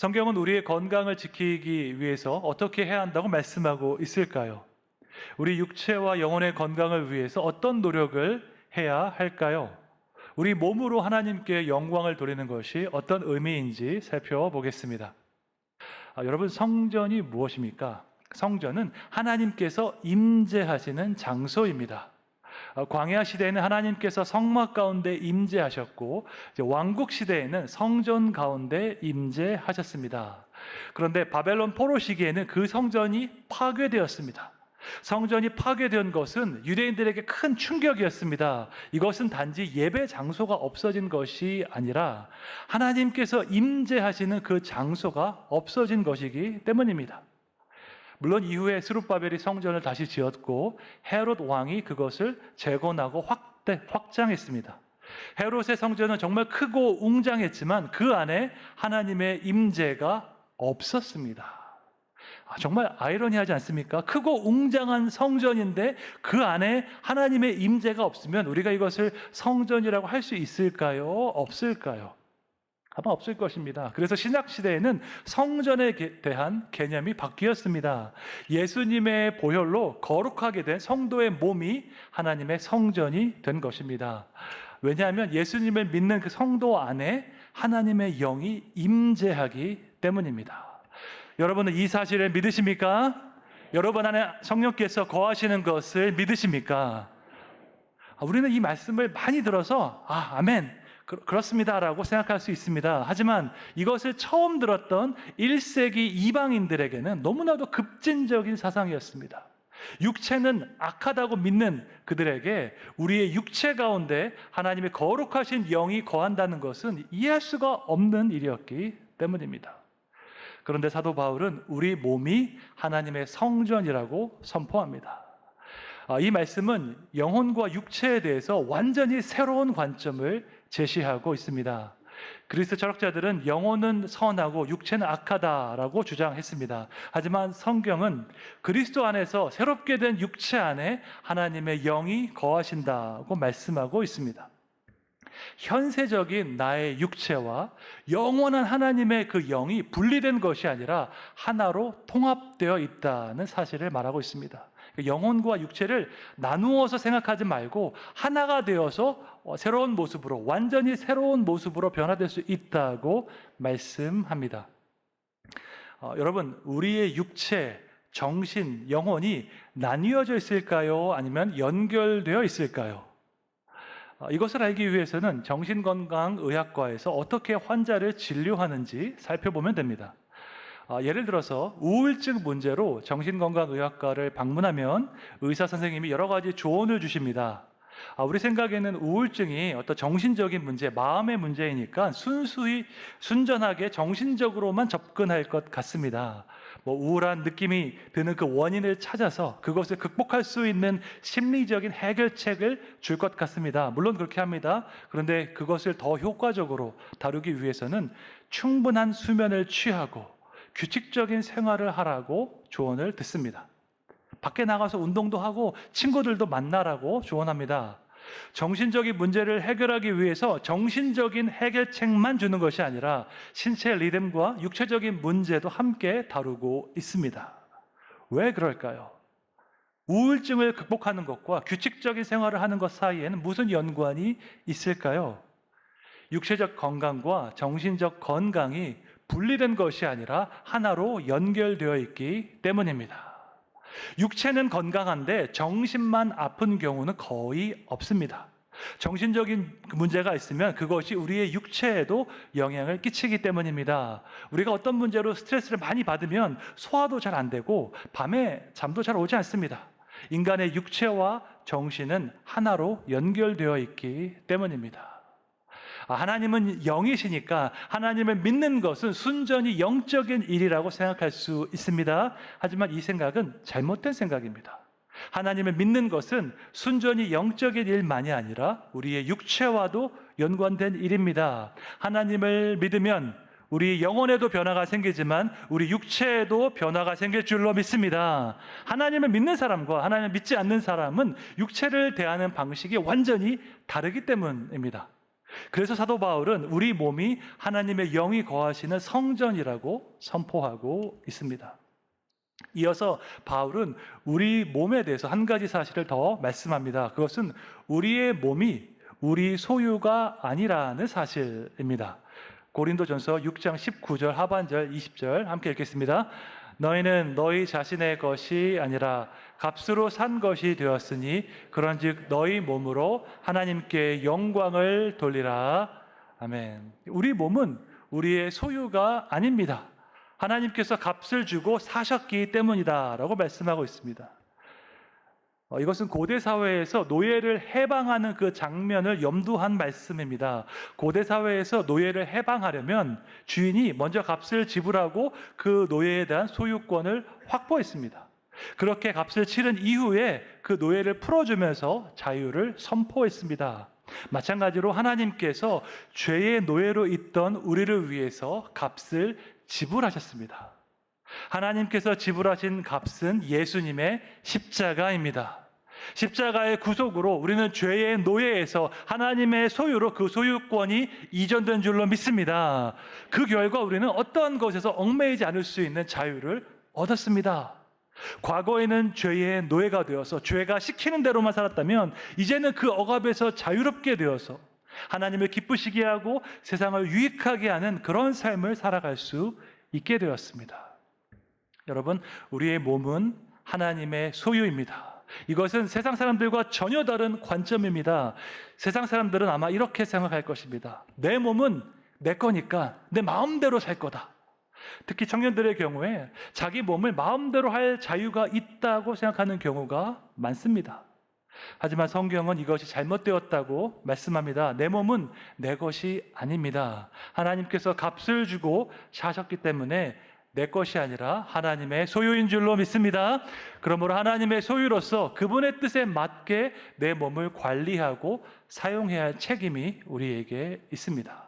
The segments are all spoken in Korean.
성경은 우리의 건강을 지키기 위해서 어떻게 해야 한다고 말씀하고 있을까요? 우리 육체와 영혼의 건강을 위해서 어떤 노력을 해야 할까요? 우리 몸으로 하나님께 영광을 돌리는 것이 어떤 의미인지 살펴보겠습니다. 여러분, 성전이 무엇입니까? 성전은 하나님께서 임재하시는 장소입니다. 광야 시대에는 하나님께서 성막 가운데 임재하셨고, 왕국 시대에는 성전 가운데 임재하셨습니다. 그런데 바벨론 포로 시기에는 그 성전이 파괴되었습니다. 성전이 파괴된 것은 유대인들에게 큰 충격이었습니다. 이것은 단지 예배 장소가 없어진 것이 아니라 하나님께서 임재하시는 그 장소가 없어진 것이기 때문입니다. 물론 이후에 스룹바벨이 성전을 다시 지었고 헤롯 왕이 그것을 재건하고 확장했습니다. 헤롯의 성전은 정말 크고 웅장했지만 그 안에 하나님의 임재가 없었습니다. 정말 아이러니하지 않습니까? 크고 웅장한 성전인데 그 안에 하나님의 임재가 없으면 우리가 이것을 성전이라고 할 수 있을까요? 없을까요? 아마 없을 것입니다. 그래서 신약시대에는 성전에 대한 개념이 바뀌었습니다. 예수님의 보혈로 거룩하게 된 성도의 몸이 하나님의 성전이 된 것입니다. 왜냐하면 예수님을 믿는 그 성도 안에 하나님의 영이 임재하기 때문입니다. 여러분은 이 사실을 믿으십니까? 여러분 안에 성령께서 거하시는 것을 믿으십니까? 우리는 이 말씀을 많이 들어서 아멘, 그렇습니다라고 생각할 수 있습니다. 하지만 이것을 처음 들었던 1세기 이방인들에게는 너무나도 급진적인 사상이었습니다. 육체는 악하다고 믿는 그들에게 우리의 육체 가운데 하나님의 거룩하신 영이 거한다는 것은 이해할 수가 없는 일이었기 때문입니다. 그런데 사도 바울은 우리 몸이 하나님의 성전이라고 선포합니다. 이 말씀은 영혼과 육체에 대해서 완전히 새로운 관점을 제시하고 있습니다. 그리스 철학자들은 영혼은 선하고 육체는 악하다라고 주장했습니다. 하지만 성경은 그리스도 안에서 새롭게 된 육체 안에 하나님의 영이 거하신다고 말씀하고 있습니다. 현세적인 나의 육체와 영원한 하나님의 그 영이 분리된 것이 아니라 하나로 통합되어 있다는 사실을 말하고 있습니다. 영혼과 육체를 나누어서 생각하지 말고 하나가 되어서 새로운 모습으로, 완전히 새로운 모습으로 변화될 수 있다고 말씀합니다. 여러분, 우리의 육체, 정신, 영혼이 나뉘어져 있을까요? 아니면 연결되어 있을까요? 이것을 알기 위해서는 정신건강의학과에서 어떻게 환자를 진료하는지 살펴보면 됩니다. 예를 들어서 우울증 문제로 정신건강의학과를 방문하면 의사 선생님이 여러 가지 조언을 주십니다. 우리 생각에는 우울증이 어떤 정신적인 문제, 마음의 문제이니까 순전하게 정신적으로만 접근할 것 같습니다. 우울한 느낌이 드는 그 원인을 찾아서 그것을 극복할 수 있는 심리적인 해결책을 줄 것 같습니다. 물론 그렇게 합니다. 그런데 그것을 더 효과적으로 다루기 위해서는 충분한 수면을 취하고 규칙적인 생활을 하라고 조언을 듣습니다. 밖에 나가서 운동도 하고 친구들도 만나라고 조언합니다. 정신적인 문제를 해결하기 위해서 정신적인 해결책만 주는 것이 아니라 신체 리듬과 육체적인 문제도 함께 다루고 있습니다. 왜 그럴까요? 우울증을 극복하는 것과 규칙적인 생활을 하는 것 사이에는 무슨 연관이 있을까요? 육체적 건강과 정신적 건강이 분리된 것이 아니라 하나로 연결되어 있기 때문입니다. 육체는 건강한데 정신만 아픈 경우는 거의 없습니다. 정신적인 문제가 있으면 그것이 우리의 육체에도 영향을 끼치기 때문입니다. 우리가 어떤 문제로 스트레스를 많이 받으면 소화도 잘 안 되고 밤에 잠도 잘 오지 않습니다. 인간의 육체와 정신은 하나로 연결되어 있기 때문입니다. 하나님은 영이시니까 하나님을 믿는 것은 순전히 영적인 일이라고 생각할 수 있습니다. 하지만 이 생각은 잘못된 생각입니다. 하나님을 믿는 것은 순전히 영적인 일만이 아니라 우리의 육체와도 연관된 일입니다. 하나님을 믿으면 우리 영혼에도 변화가 생기지만 우리 육체에도 변화가 생길 줄로 믿습니다. 하나님을 믿는 사람과 하나님을 믿지 않는 사람은 육체를 대하는 방식이 완전히 다르기 때문입니다. 그래서 사도 바울은 우리 몸이 하나님의 영이 거하시는 성전이라고 선포하고 있습니다. 이어서 바울은 우리 몸에 대해서 한 가지 사실을 더 말씀합니다. 그것은 우리의 몸이 우리 소유가 아니라는 사실입니다. 고린도전서 6장 19절 하반절 20절 함께 읽겠습니다. 너희는 너희 자신의 것이 아니라 값으로 산 것이 되었으니 그런즉 너희 몸으로 하나님께 영광을 돌리라. 아멘. 우리 몸은 우리의 소유가 아닙니다. 하나님께서 값을 주고 사셨기 때문이다라고 말씀하고 있습니다. 이것은 고대 사회에서 노예를 해방하는 그 장면을 염두한 말씀입니다. 고대 사회에서 노예를 해방하려면 주인이 먼저 값을 지불하고 그 노예에 대한 소유권을 확보했습니다. 그렇게 값을 치른 이후에 그 노예를 풀어주면서 자유를 선포했습니다. 마찬가지로 하나님께서 죄의 노예로 있던 우리를 위해서 값을 지불하셨습니다. 하나님께서 지불하신 값은 예수님의 십자가입니다. 십자가의 구속으로 우리는 죄의 노예에서 하나님의 소유로 그 소유권이 이전된 줄로 믿습니다. 그 결과 우리는 어떠한 것에서 얽매이지 않을 수 있는 자유를 얻었습니다. 과거에는 죄의 노예가 되어서 죄가 시키는 대로만 살았다면 이제는 그 억압에서 자유롭게 되어서 하나님을 기쁘시게 하고 세상을 유익하게 하는 그런 삶을 살아갈 수 있게 되었습니다. 여러분, 우리의 몸은 하나님의 소유입니다. 이것은 세상 사람들과 전혀 다른 관점입니다. 세상 사람들은 아마 이렇게 생각할 것입니다. 내 몸은 내 거니까 내 마음대로 살 거다. 특히 청년들의 경우에 자기 몸을 마음대로 할 자유가 있다고 생각하는 경우가 많습니다. 하지만 성경은 이것이 잘못되었다고 말씀합니다. 내 몸은 내 것이 아닙니다. 하나님께서 값을 주고 사셨기 때문에 내 것이 아니라 하나님의 소유인 줄로 믿습니다. 그러므로 하나님의 소유로서 그분의 뜻에 맞게 내 몸을 관리하고 사용해야 할 책임이 우리에게 있습니다.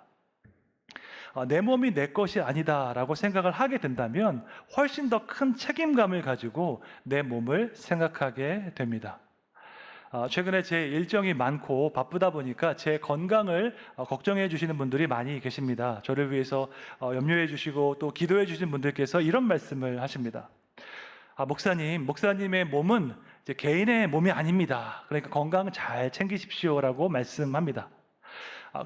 내 몸이 내 것이 아니다라고 생각을 하게 된다면 훨씬 더 큰 책임감을 가지고 내 몸을 생각하게 됩니다. 최근에 제 일정이 많고 바쁘다 보니까 제 건강을 걱정해 주시는 분들이 많이 계십니다. 저를 위해서 염려해 주시고 또 기도해 주신 분들께서 이런 말씀을 하십니다. 목사님의 몸은 이제 개인의 몸이 아닙니다. 그러니까 건강 잘 챙기십시오라고 말씀합니다.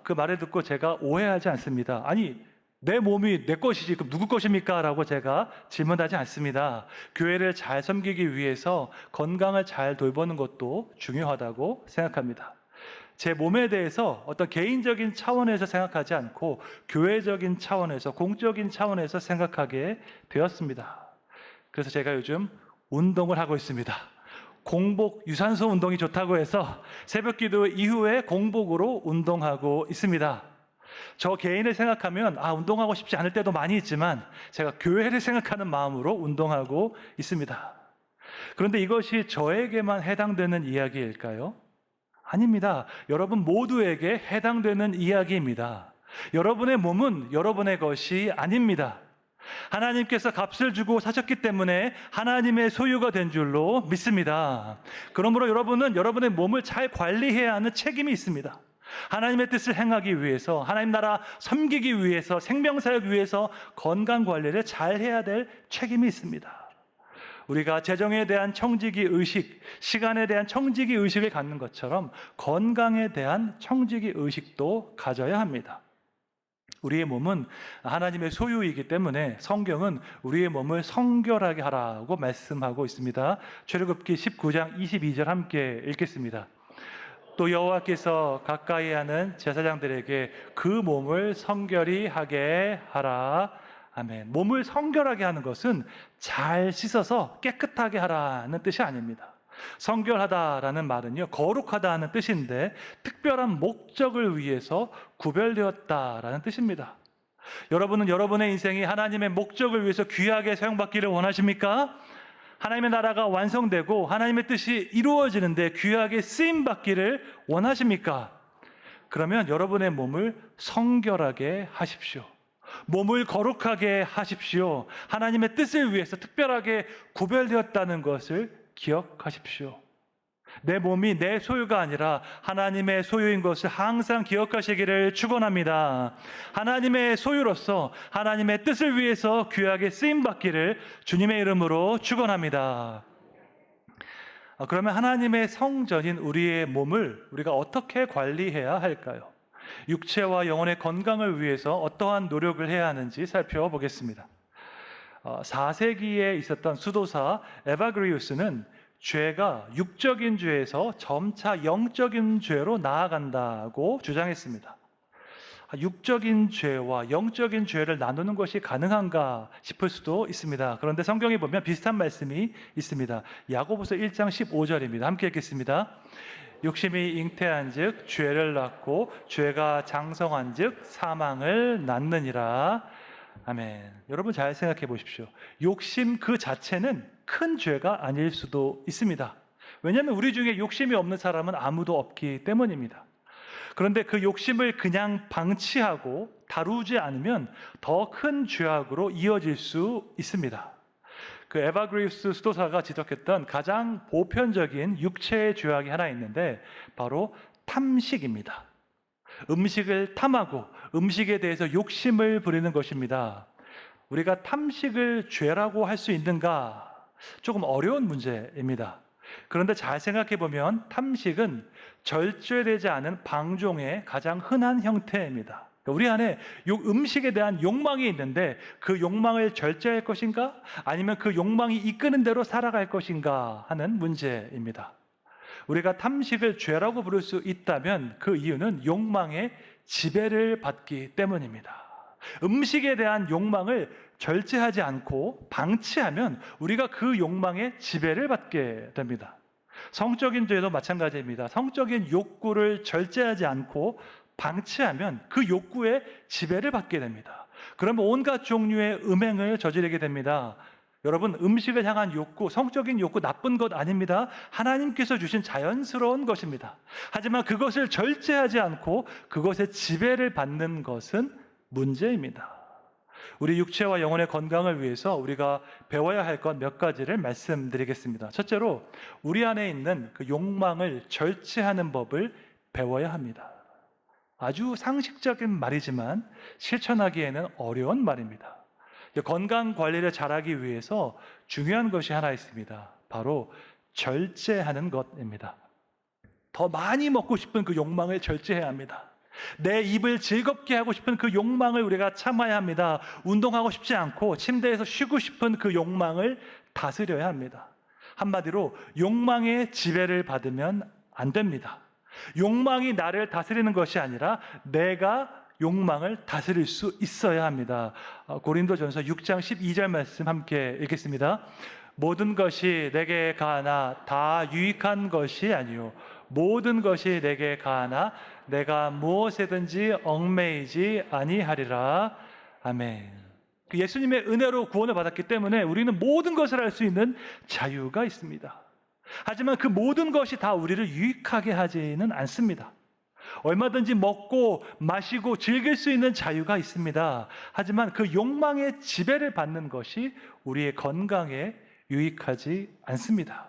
그 말을 듣고 제가 오해하지 않습니다. 아니, 내 몸이 내 것이지 그럼 누구 것입니까? 라고 제가 질문하지 않습니다. 교회를 잘 섬기기 위해서 건강을 잘 돌보는 것도 중요하다고 생각합니다. 제 몸에 대해서 어떤 개인적인 차원에서 생각하지 않고 교회적인 차원에서, 공적인 차원에서 생각하게 되었습니다. 그래서 제가 요즘 운동을 하고 있습니다. 공복 유산소 운동이 좋다고 해서 새벽기도 이후에 공복으로 운동하고 있습니다. 저 개인을 생각하면 운동하고 싶지 않을 때도 많이 있지만 제가 교회를 생각하는 마음으로 운동하고 있습니다. 그런데 이것이 저에게만 해당되는 이야기일까요? 아닙니다. 여러분 모두에게 해당되는 이야기입니다. 여러분의 몸은 여러분의 것이 아닙니다. 하나님께서 값을 주고 사셨기 때문에 하나님의 소유가 된 줄로 믿습니다. 그러므로 여러분은 여러분의 몸을 잘 관리해야 하는 책임이 있습니다. 하나님의 뜻을 행하기 위해서, 하나님 나라 섬기기 위해서, 생명사역 위해서 건강 관리를 잘 해야 될 책임이 있습니다. 우리가 재정에 대한 청지기 의식, 시간에 대한 청지기 의식을 갖는 것처럼 건강에 대한 청지기 의식도 가져야 합니다. 우리의 몸은 하나님의 소유이기 때문에 성경은 우리의 몸을 성결하게 하라고 말씀하고 있습니다. 출애굽기 19장 22절 함께 읽겠습니다. 또 여호와께서 가까이 하는 제사장들에게 그 몸을 성결히 하게 하라. 아멘. 몸을 성결하게 하는 것은 잘 씻어서 깨끗하게 하라는 뜻이 아닙니다. 성결하다라는 말은요, 거룩하다는 뜻인데 특별한 목적을 위해서 구별되었다라는 뜻입니다. 여러분은 여러분의 인생이 하나님의 목적을 위해서 귀하게 사용받기를 원하십니까? 하나님의 나라가 완성되고 하나님의 뜻이 이루어지는데 귀하게 쓰임받기를 원하십니까? 그러면 여러분의 몸을 성결하게 하십시오. 몸을 거룩하게 하십시오. 하나님의 뜻을 위해서 특별하게 구별되었다는 것을 기억하십시오. 내 몸이 내 소유가 아니라 하나님의 소유인 것을 항상 기억하시기를 축원합니다. 하나님의 소유로서 하나님의 뜻을 위해서 귀하게 쓰임 받기를 주님의 이름으로 축원합니다. 그러면 하나님의 성전인 우리의 몸을 우리가 어떻게 관리해야 할까요? 육체와 영혼의 건강을 위해서 어떠한 노력을 해야 하는지 살펴보겠습니다. 4세기에 있었던 수도사 에바그리우스는 죄가 육적인 죄에서 점차 영적인 죄로 나아간다고 주장했습니다. 육적인 죄와 영적인 죄를 나누는 것이 가능한가 싶을 수도 있습니다. 그런데 성경에 보면 비슷한 말씀이 있습니다. 야고보서 1장 15절입니다. 함께 읽겠습니다. 욕심이 잉태한즉 죄를 낳고 죄가 장성한즉 사망을 낳느니라. 아멘. 여러분 잘 생각해 보십시오. 욕심 그 자체는 큰 죄가 아닐 수도 있습니다. 왜냐하면 우리 중에 욕심이 없는 사람은 아무도 없기 때문입니다. 그런데 그 욕심을 그냥 방치하고 다루지 않으면 더 큰 죄악으로 이어질 수 있습니다. 그 에바그리우스 수도사가 지적했던 가장 보편적인 육체의 죄악이 하나 있는데 바로 탐식입니다. 음식을 탐하고 음식에 대해서 욕심을 부리는 것입니다. 우리가 탐식을 죄라고 할 수 있는가? 조금 어려운 문제입니다. 그런데 잘 생각해 보면 탐식은 절제되지 않은 방종의 가장 흔한 형태입니다. 우리 안에 음식에 대한 욕망이 있는데 그 욕망을 절제할 것인가? 아니면 그 욕망이 이끄는 대로 살아갈 것인가 하는 문제입니다. 우리가 탐식을 죄라고 부를 수 있다면 그 이유는 욕망의 지배를 받기 때문입니다. 음식에 대한 욕망을 절제하지 않고 방치하면 우리가 그 욕망의 지배를 받게 됩니다. 성적인 죄도 마찬가지입니다. 성적인 욕구를 절제하지 않고 방치하면 그 욕구의 지배를 받게 됩니다. 그러면 온갖 종류의 음행을 저지르게 됩니다. 여러분, 음식을 향한 욕구, 성적인 욕구 나쁜 것 아닙니다. 하나님께서 주신 자연스러운 것입니다. 하지만 그것을 절제하지 않고 그것의 지배를 받는 것은 문제입니다. 우리 육체와 영혼의 건강을 위해서 우리가 배워야 할 것 몇 가지를 말씀드리겠습니다. 첫째로 우리 안에 있는 그 욕망을 절제하는 법을 배워야 합니다. 아주 상식적인 말이지만 실천하기에는 어려운 말입니다. 건강 관리를 잘하기 위해서 중요한 것이 하나 있습니다. 바로 절제하는 것입니다. 더 많이 먹고 싶은 그 욕망을 절제해야 합니다. 내 입을 즐겁게 하고 싶은 그 욕망을 우리가 참아야 합니다. 운동하고 싶지 않고 침대에서 쉬고 싶은 그 욕망을 다스려야 합니다. 한마디로 욕망의 지배를 받으면 안 됩니다. 욕망이 나를 다스리는 것이 아니라 내가 욕망을 다스릴 수 있어야 합니다. 고린도전서 6장 12절 말씀 함께 읽겠습니다. 모든 것이 내게 가하나 다 유익한 것이 아니요 모든 것이 내게 가하나 내가 무엇에든지 얽매이지 아니하리라. 아멘. 예수님의 은혜로 구원을 받았기 때문에 우리는 모든 것을 할 수 있는 자유가 있습니다. 하지만 그 모든 것이 다 우리를 유익하게 하지는 않습니다. 얼마든지 먹고 마시고 즐길 수 있는 자유가 있습니다. 하지만 그 욕망의 지배를 받는 것이 우리의 건강에 유익하지 않습니다.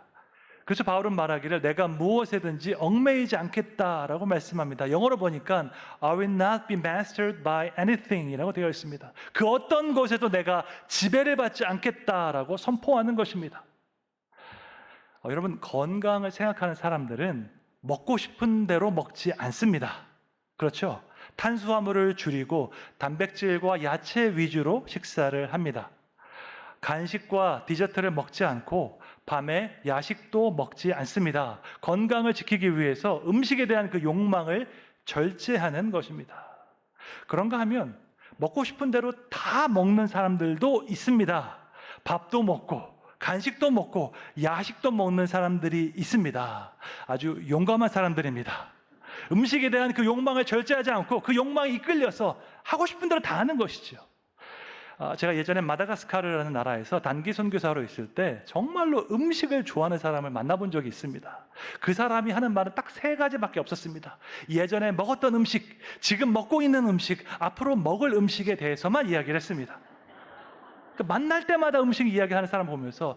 그래서 바울은 말하기를 내가 무엇에든지 얽매이지 않겠다라고 말씀합니다. 영어로 보니까 I will not be mastered by anything 이라고 되어 있습니다. 그 어떤 것에도 내가 지배를 받지 않겠다라고 선포하는 것입니다. 여러분, 건강을 생각하는 사람들은 먹고 싶은 대로 먹지 않습니다. 그렇죠? 탄수화물을 줄이고 단백질과 야채 위주로 식사를 합니다. 간식과 디저트를 먹지 않고 밤에 야식도 먹지 않습니다. 건강을 지키기 위해서 음식에 대한 그 욕망을 절제하는 것입니다. 그런가 하면 먹고 싶은 대로 다 먹는 사람들도 있습니다. 밥도 먹고 간식도 먹고 야식도 먹는 사람들이 있습니다. 아주 용감한 사람들입니다. 음식에 대한 그 욕망을 절제하지 않고 그 욕망에 이끌려서 하고 싶은 대로 다 하는 것이죠. 제가 예전에 마다가스카르라는 나라에서 단기 선교사로 있을 때 정말로 음식을 좋아하는 사람을 만나본 적이 있습니다. 그 사람이 하는 말은 딱 3가지밖에 없었습니다. 예전에 먹었던 음식, 지금 먹고 있는 음식, 앞으로 먹을 음식에 대해서만 이야기를 했습니다. 그 만날 때마다 음식 이야기하는 사람 보면서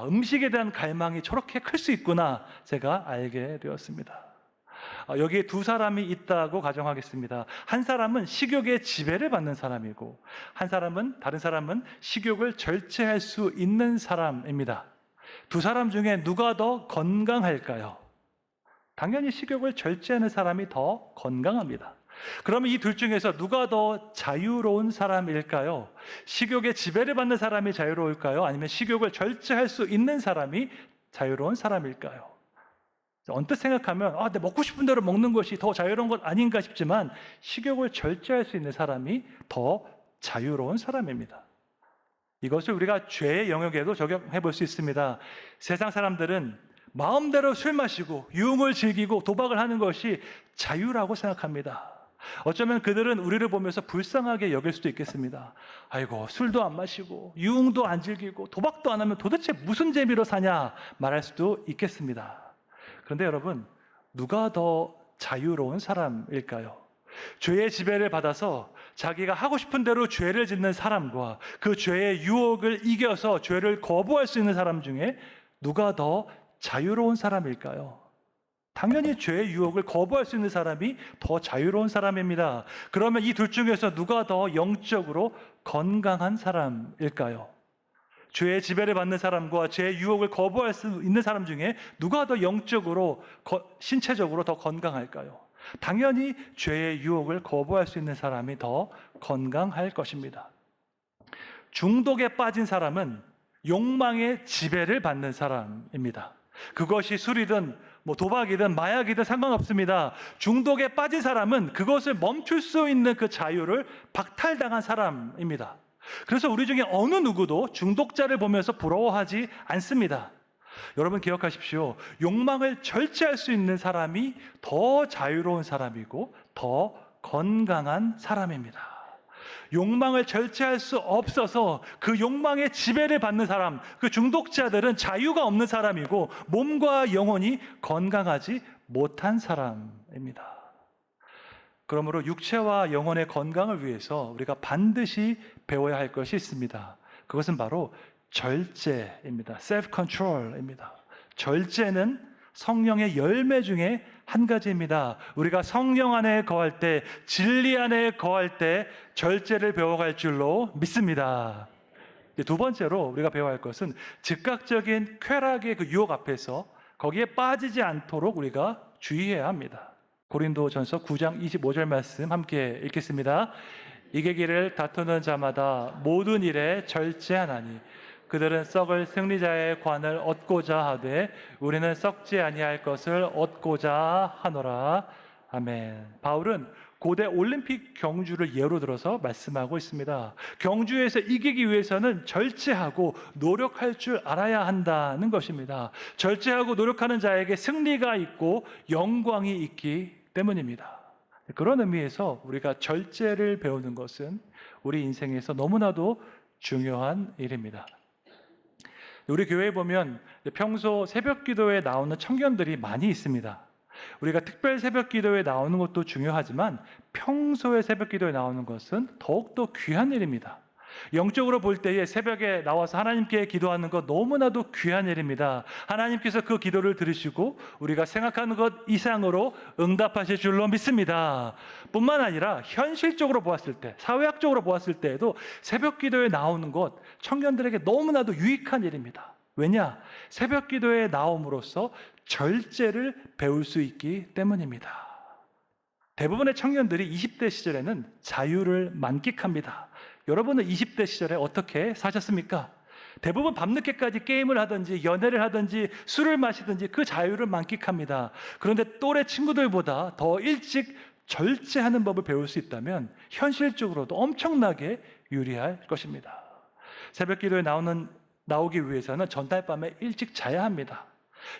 음식에 대한 갈망이 저렇게 클 수 있구나 제가 알게 되었습니다. 여기에 두 사람이 있다고 가정하겠습니다. 한 사람은 식욕의 지배를 받는 사람이고 다른 사람은 식욕을 절제할 수 있는 사람입니다. 두 사람 중에 누가 더 건강할까요? 당연히 식욕을 절제하는 사람이 더 건강합니다. 그러면 이 둘 중에서 누가 더 자유로운 사람일까요? 식욕의 지배를 받는 사람이 자유로울까요? 아니면 식욕을 절제할 수 있는 사람이 자유로운 사람일까요? 언뜻 생각하면 내 먹고 싶은 대로 먹는 것이 더 자유로운 것 아닌가 싶지만 식욕을 절제할 수 있는 사람이 더 자유로운 사람입니다. 이것을 우리가 죄의 영역에도 적용해 볼 수 있습니다. 세상 사람들은 마음대로 술 마시고 유흥을 즐기고 도박을 하는 것이 자유라고 생각합니다. 어쩌면 그들은 우리를 보면서 불쌍하게 여길 수도 있겠습니다. 아이고, 술도 안 마시고 유흥도 안 즐기고 도박도 안 하면 도대체 무슨 재미로 사냐 말할 수도 있겠습니다. 그런데 여러분, 누가 더 자유로운 사람일까요? 죄의 지배를 받아서 자기가 하고 싶은 대로 죄를 짓는 사람과 그 죄의 유혹을 이겨서 죄를 거부할 수 있는 사람 중에 누가 더 자유로운 사람일까요? 당연히 죄의 유혹을 거부할 수 있는 사람이 더 자유로운 사람입니다. 그러면 이 둘 중에서 누가 더 영적으로 건강한 사람일까요? 죄의 지배를 받는 사람과 죄의 유혹을 거부할 수 있는 사람 중에 누가 더 영적으로, 신체적으로 더 건강할까요? 당연히 죄의 유혹을 거부할 수 있는 사람이 더 건강할 것입니다. 중독에 빠진 사람은 욕망의 지배를 받는 사람입니다. 그것이 술이든 도박이든 마약이든 상관없습니다. 중독에 빠진 사람은 그것을 멈출 수 있는 그 자유를 박탈당한 사람입니다. 그래서 우리 중에 어느 누구도 중독자를 보면서 부러워하지 않습니다. 여러분 기억하십시오. 욕망을 절제할 수 있는 사람이 더 자유로운 사람이고 더 건강한 사람입니다. 욕망을 절제할 수 없어서 그 욕망의 지배를 받는 사람, 그 중독자들은 자유가 없는 사람이고 몸과 영혼이 건강하지 못한 사람입니다. 그러므로 육체와 영혼의 건강을 위해서 우리가 반드시 배워야 할 것이 있습니다. 그것은 바로 절제입니다. self-control입니다. 절제는 성령의 열매 중에 한 가지입니다. 우리가 성령 안에 거할 때, 진리 안에 거할 때 절제를 배워갈 줄로 믿습니다. 두 번째로 우리가 배워야 할 것은 즉각적인 쾌락의 그 유혹 앞에서 거기에 빠지지 않도록 우리가 주의해야 합니다. 고린도전서 9장 25절 말씀 함께 읽겠습니다. 이기기를 다투는 자마다 모든 일에 절제하나니 그들은 썩을 승리자의 관을 얻고자 하되 우리는 썩지 아니할 것을 얻고자 하노라. 아멘. 바울은 고대 올림픽 경주를 예로 들어서 말씀하고 있습니다. 경주에서 이기기 위해서는 절제하고 노력할 줄 알아야 한다는 것입니다. 절제하고 노력하는 자에게 승리가 있고 영광이 있기 때문입니다. 그런 의미에서 우리가 절제를 배우는 것은 우리 인생에서 너무나도 중요한 일입니다. 우리 교회에 보면 평소 새벽 기도에 나오는 청년들이 많이 있습니다. 우리가 특별 새벽 기도에 나오는 것도 중요하지만 평소에 새벽 기도에 나오는 것은 더욱더 귀한 일입니다. 영적으로 볼 때에 새벽에 나와서 하나님께 기도하는 것 너무나도 귀한 일입니다. 하나님께서 그 기도를 들으시고 우리가 생각하는 것 이상으로 응답하실 줄로 믿습니다. 뿐만 아니라 현실적으로 보았을 때, 사회학적으로 보았을 때에도 새벽 기도에 나오는 것 청년들에게 너무나도 유익한 일입니다. 왜냐? 새벽 기도에 나옴으로써 절제를 배울 수 있기 때문입니다. 대부분의 청년들이 20대 시절에는 자유를 만끽합니다. 여러분은 20대 시절에 어떻게 사셨습니까? 대부분 밤늦게까지 게임을 하든지 연애를 하든지 술을 마시든지 그 자유를 만끽합니다. 그런데 또래 친구들보다 더 일찍 절제하는 법을 배울 수 있다면 현실적으로도 엄청나게 유리할 것입니다. 새벽 기도에 나오기 위해서는 전날 밤에 일찍 자야 합니다.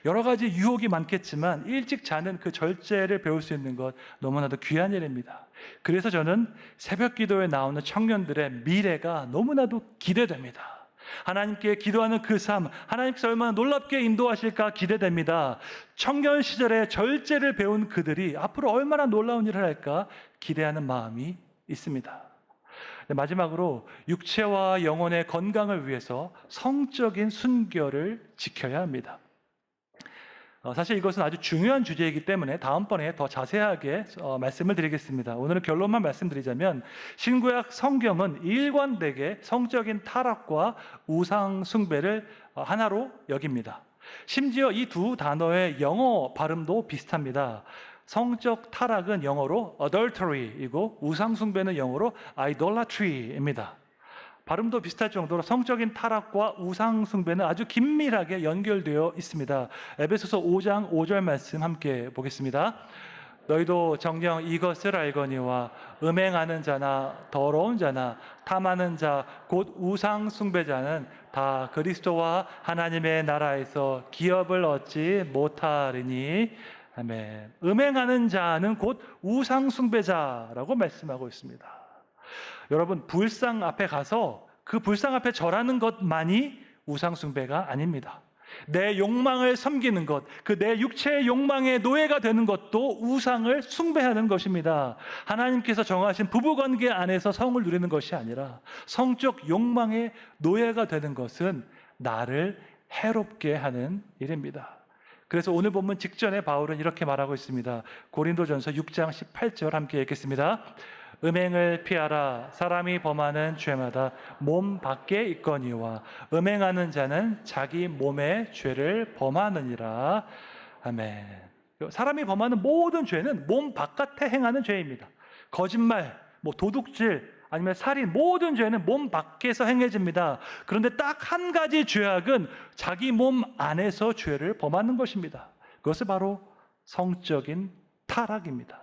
여러 가지 유혹이 많겠지만 일찍 자는 그 절제를 배울 수 있는 것 너무나도 귀한 일입니다. 그래서 저는 새벽 기도에 나오는 청년들의 미래가 너무나도 기대됩니다. 하나님께 기도하는 그 삶, 하나님께서 얼마나 놀랍게 인도하실까 기대됩니다. 청년 시절에 절제를 배운 그들이 앞으로 얼마나 놀라운 일을 할까 기대하는 마음이 있습니다. 마지막으로 육체와 영혼의 건강을 위해서 성적인 순결을 지켜야 합니다. 사실 이것은 아주 중요한 주제이기 때문에 다음번에 더 자세하게 말씀을 드리겠습니다. 오늘은 결론만 말씀드리자면 신구약 성경은 일관되게 성적인 타락과 우상 숭배를 하나로 여깁니다. 심지어 이 두 단어의 영어 발음도 비슷합니다. 성적 타락은 영어로 adultery이고 우상 숭배는 영어로 idolatry입니다. 발음도 비슷할 정도로 성적인 타락과 우상 숭배는 아주 긴밀하게 연결되어 있습니다. 에베소서 5장 5절 말씀 함께 보겠습니다. 너희도 정녕 이것을 알거니와 음행하는 자나 더러운 자나 탐하는 자 곧 우상 숭배자는 다 그리스도와 하나님의 나라에서 기업을 얻지 못하리니. 아멘. 음행하는 자는 곧 우상 숭배자라고 말씀하고 있습니다. 여러분, 불상 앞에 가서 그 불상 앞에 절하는 것만이 우상 숭배가 아닙니다. 내 욕망을 섬기는 것, 그 내 육체의 욕망의 노예가 되는 것도 우상을 숭배하는 것입니다. 하나님께서 정하신 부부관계 안에서 성을 누리는 것이 아니라 성적 욕망의 노예가 되는 것은 나를 해롭게 하는 일입니다. 그래서 오늘 본문 직전에 바울은 이렇게 말하고 있습니다. 고린도전서 6장 18절 함께 읽겠습니다. 음행을 피하라. 사람이 범하는 죄마다 몸 밖에 있거니와 음행하는 자는 자기 몸의 죄를 범하느니라. 아멘. 사람이 범하는 모든 죄는 몸 바깥에 행하는 죄입니다. 거짓말, 도둑질, 아니면 살인, 모든 죄는 몸 밖에서 행해집니다. 그런데 딱 한 가지 죄악은 자기 몸 안에서 죄를 범하는 것입니다. 그것은 바로 성적인 타락입니다.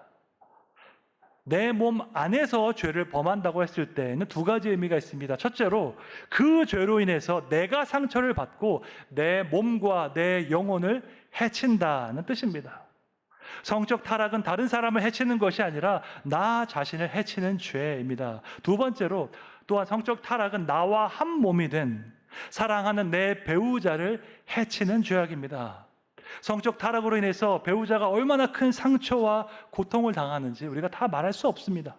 내 몸 안에서 죄를 범한다고 했을 때에는 두 가지 의미가 있습니다. 첫째로 그 죄로 인해서 내가 상처를 받고 내 몸과 내 영혼을 해친다는 뜻입니다. 성적 타락은 다른 사람을 해치는 것이 아니라 나 자신을 해치는 죄입니다. 두 번째로 또한 성적 타락은 나와 한 몸이 된 사랑하는 내 배우자를 해치는 죄악입니다. 성적 타락으로 인해서 배우자가 얼마나 큰 상처와 고통을 당하는지 우리가 다 말할 수 없습니다.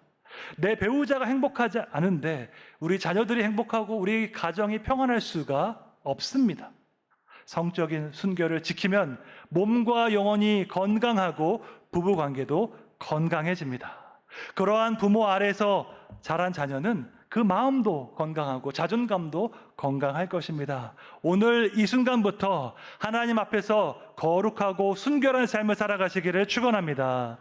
내 배우자가 행복하지 않은데 우리 자녀들이 행복하고 우리 가정이 평안할 수가 없습니다. 성적인 순결을 지키면 몸과 영혼이 건강하고 부부관계도 건강해집니다. 그러한 부모 아래서 자란 자녀는 그 마음도 건강하고 자존감도 건강할 것입니다. 오늘 이 순간부터 하나님 앞에서 거룩하고 순결한 삶을 살아가시기를 축원합니다.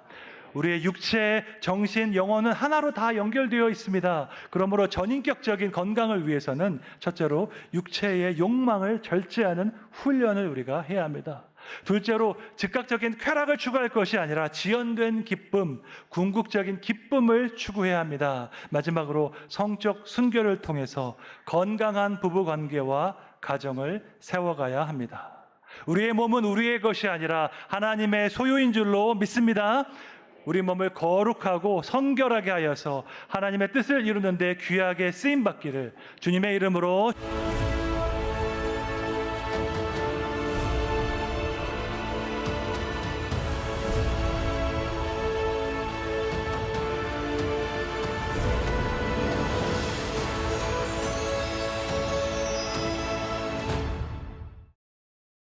우리의 육체, 정신, 영혼은 하나로 다 연결되어 있습니다. 그러므로 전인격적인 건강을 위해서는 첫째로 육체의 욕망을 절제하는 훈련을 우리가 해야 합니다. 둘째로 즉각적인 쾌락을 추구할 것이 아니라 지연된 기쁨, 궁극적인 기쁨을 추구해야 합니다. 마지막으로 성적 순결을 통해서 건강한 부부관계와 가정을 세워가야 합니다. 우리의 몸은 우리의 것이 아니라 하나님의 소유인 줄로 믿습니다. 우리 몸을 거룩하고 성결하게 하여서 하나님의 뜻을 이루는 데 귀하게 쓰임받기를 주님의 이름으로